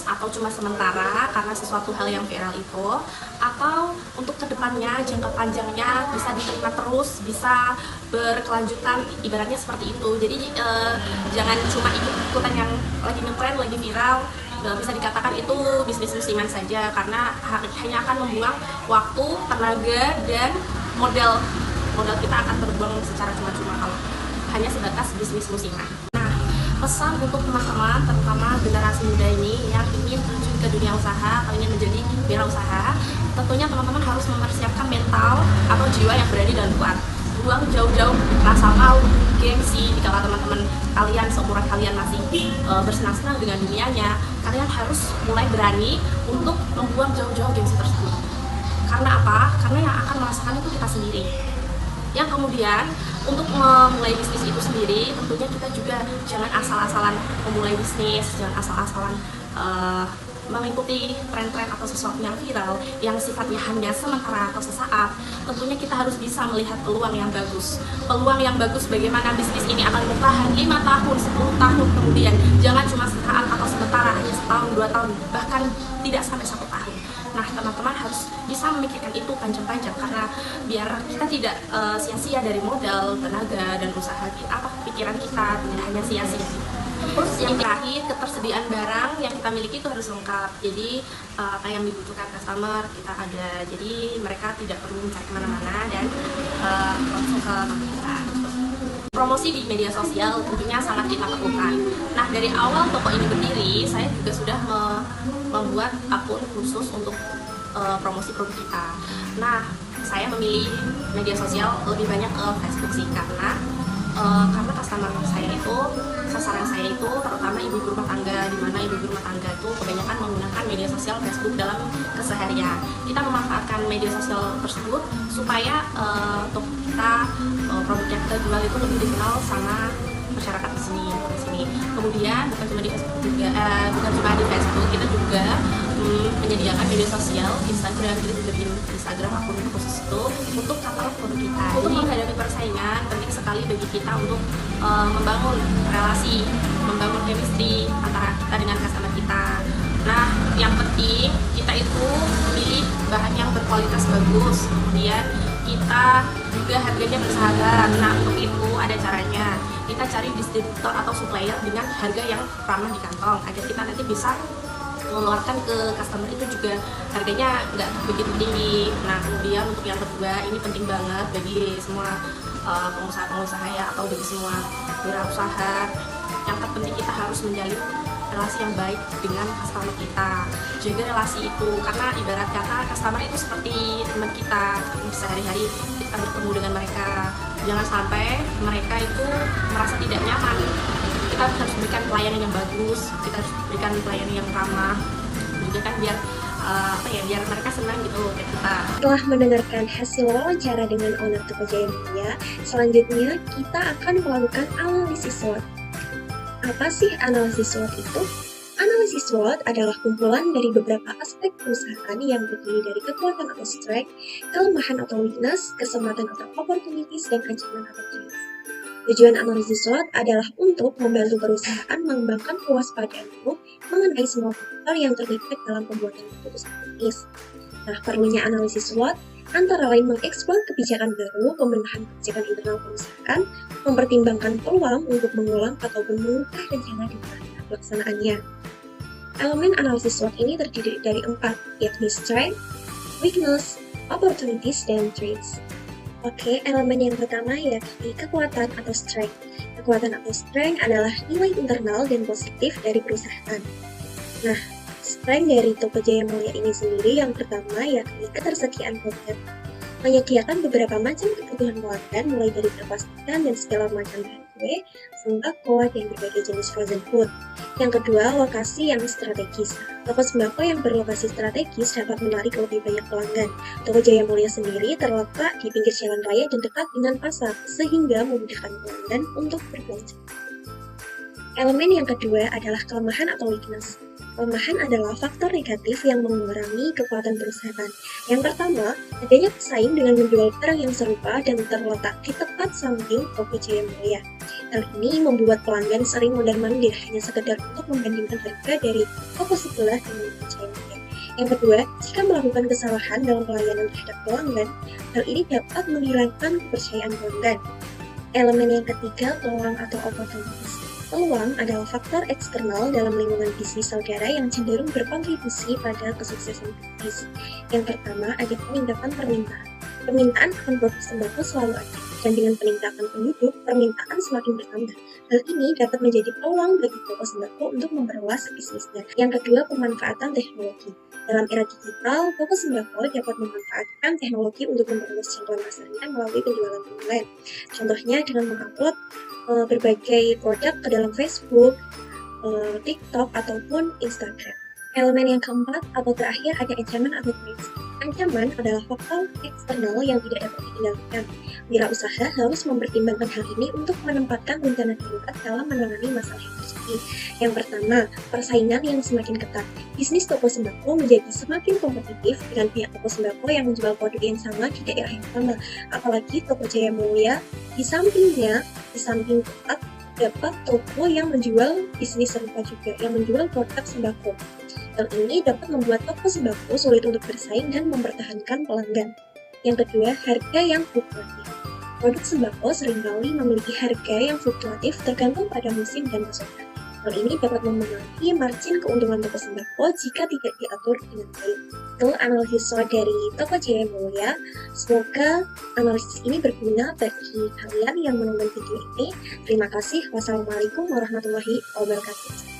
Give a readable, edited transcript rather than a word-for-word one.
atau cuma sementara karena sesuatu hal yang viral itu, atau untuk kedepannya jangka panjangnya bisa diterima terus, bisa berkelanjutan, ibaratnya seperti itu. Jadi jangan cuma ikut-ikutan yang lagi ngetren, lagi viral. Bisa dikatakan itu bisnis musiman saja, karena hanya akan membuang waktu, tenaga, dan modal kita akan terbuang secara cuma-cuma kalau hanya sebatas bisnis musiman. Nah, pesan untuk teman-teman, terutama generasi muda ini yang ingin terjun ke dunia usaha atau ingin menjadi wirausaha, tentunya teman-teman harus mempersiapkan mental atau jiwa yang berani dan kuat. Buang jauh-jauh rasa malu, gengsi. Jika teman-teman kalian seumuran kalian masih bersenang-senang dengan dunianya, kalian harus mulai berani untuk membuang jauh-jauh gengsi tersebut. Karena apa? Karena yang akan merasakan itu kita sendiri. Yang kemudian untuk memulai bisnis itu sendiri, tentunya kita juga jangan asal-asalan memulai bisnis, jangan asal-asalan mengikuti tren-tren atau sesuatu yang viral yang sifatnya hanya sementara atau sesaat. Tentunya kita harus bisa melihat peluang yang bagus. Peluang yang bagus bagaimana bisnis ini akan bertahan 5 tahun, 10 tahun kemudian. Jangan cuma sesaat atau sementara, hanya setahun, 2 tahun, bahkan tidak sampai 1 tahun. Nah, teman-teman harus bisa memikirkan itu panjang-panjang, karena biar kita tidak sia-sia dari modal, tenaga, dan usaha kita, pikiran kita tidak hanya sia-sia. Terus yang terakhir, ketersediaan barang yang kita miliki itu harus lengkap. Jadi apa yang dibutuhkan customer kita ada, jadi mereka tidak perlu mencari kemana-mana dan langsung ke kita. Promosi di media sosial tentunya sangat kita perlukan. Nah, dari awal toko ini berdiri, saya juga sudah membuat akun khusus untuk promosi produk kita. Nah, saya memilih media sosial lebih banyak ke Facebook sih, karena customer saya itu, sasaran saya itu terutama ibu rumah tangga, di mana ibu rumah tangga itu kebanyakan menggunakan media sosial Facebook dalam keseharian. Kita memanfaatkan media sosial tersebut supaya untuk kita produk yang kita jual itu lebih dikenal sama masyarakat di sini. Kemudian bukan cuma di Facebook juga, kita juga menyediakan media sosial Instagram. Kita juga bikin Instagram akun khusus itu untuk katalog produk kita. Untuk menghadapi persaingan, penting sekali bagi kita untuk membangun relasi, membangun chemistry antara kita dengan customer kita. Nah, yang penting kita itu pilih bahan yang berkualitas bagus, kemudian kita juga harganya bersahabat. Nah, untuk itu ada caranya. Kita cari distributor atau supplier dengan harga yang ramah di kantong, agar kita nanti bisa mengeluarkan ke customer itu juga harganya nggak begitu tinggi. Nah, kemudian untuk yang kedua, ini penting banget bagi semua pengusaha-pengusaha ya, atau bagi semua wirausaha. Yang terpenting kita harus menjalin relasi yang baik dengan customer kita. Jaga relasi itu, karena ibarat kata customer itu seperti teman kita, sehari-hari kita bertemu dengan mereka. Jangan sampai mereka itu merasa tidak nyaman. Kita harus berikan pelayanan yang bagus, kita harus berikan pelayanan yang ramah, juga kan biar biar mereka senang gitu ke kita. Setelah mendengarkan hasil wawancara dengan owner Toko Jaya Mulia, selanjutnya kita akan melakukan analisis SWOT. Apa sih analisis SWOT itu? Analisis SWOT adalah kumpulan dari beberapa aspek perusahaan yang terdiri dari kekuatan atau strength, kelemahan atau weakness, kesempatan atau opportunities, dan ancaman atau threats. Tujuan analisis SWOT adalah untuk membantu perusahaan mengembangkan kewaspadaan penuh mengenai semua faktor yang terlibat dalam pembuatan keputusan bisnis. Nah, perlunya analisis SWOT antara lain mengeksplor kebijakan baru, pembenahan kebijakan internal perusahaan, mempertimbangkan peluang untuk mengulang ataupun mengubah rencana di tengah pelaksanaannya. Elemen analisis SWOT ini terdiri dari 4, yakni strength, weakness, opportunities, dan threats. Oke, elemen yang pertama yakni kekuatan atau strength. Kekuatan atau strength adalah nilai internal dan positif dari perusahaan. Nah, strength dari Toko Jaya Mulia ini sendiri yang pertama yakni ketersediaan konten. Menyediakan beberapa macam kebutuhan pelanggan mulai dari berpastikan dan segala macam bahan kue, sembako, dan berbagai jenis frozen food. Yang kedua, lokasi yang strategis. Toko sembako yang berlokasi strategis dapat menarik lebih banyak pelanggan. Toko Jaya Mulia sendiri terletak di pinggir jalan raya dan dekat dengan pasar, sehingga memudahkan pelanggan untuk berbelanja. Elemen yang kedua adalah kelemahan atau weakness. Kelemahan adalah faktor negatif yang mengurangi kekuatan perusahaan. Yang pertama, adanya pesaing dengan menjual barang yang serupa dan terletak di tepat samping Toko Jaya Mulia. Hal ini membuat pelanggan sering mondar-mandir hanya sekedar untuk membandingkan harga dari toko sebelah dengan toko Jaya. Yang kedua, jika melakukan kesalahan dalam pelayanan terhadap pelanggan, hal ini dapat menghilangkan kepercayaan pelanggan. Elemen yang ketiga, peluang atau opportunities. Peluang adalah faktor eksternal dalam lingkungan bisnis saudara yang cenderung berkontribusi pada kesuksesan bisnis. Yang pertama, ada peningkatan permintaan. Permintaan akan produk sembako selalu ada, dan dengan peningkatan penduduk, permintaan semakin bertambah. Hal ini dapat menjadi peluang bagi toko sembako untuk memperluas bisnisnya. Yang kedua, pemanfaatan teknologi. Dalam era digital, toko sembako dapat memanfaatkan teknologi untuk memperluas jangkauan pasarnya melalui penjualan online. Contohnya dengan mengupload berbagai produk ke dalam Facebook, TikTok, ataupun Instagram. Elemen yang keempat atau terakhir ada ancaman atau prinsip. Ancaman adalah faktor eksternal yang tidak dapat dihindarkan. Wira usaha harus mempertimbangkan hal ini untuk menempatkan rencana darurat dalam menangani masalah yang terjadi. Yang pertama, persaingan yang semakin ketat. Bisnis toko sembako menjadi semakin kompetitif dengan pihak toko sembako yang menjual produk yang sama di daerah yang sama. Apalagi toko Jaya Mulia di samping tempat dapat toko yang menjual bisnis serupa juga, yang menjual produk sembako. Hal ini dapat membuat toko sembako sulit untuk bersaing dan mempertahankan pelanggan. Yang kedua, harga yang fluktuatif. Produk sembako seringkali memiliki harga yang fluktuatif tergantung pada musim dan pasokan. Hal ini dapat memengaruhi margin keuntungan toko sembako jika tidak diatur dengan baik. Itu analisis SWOT dari toko Jaya Mulia. Semoga analisis ini berguna bagi kalian yang menonton video ini. Terima kasih. Wassalamualaikum warahmatullahi wabarakatuh.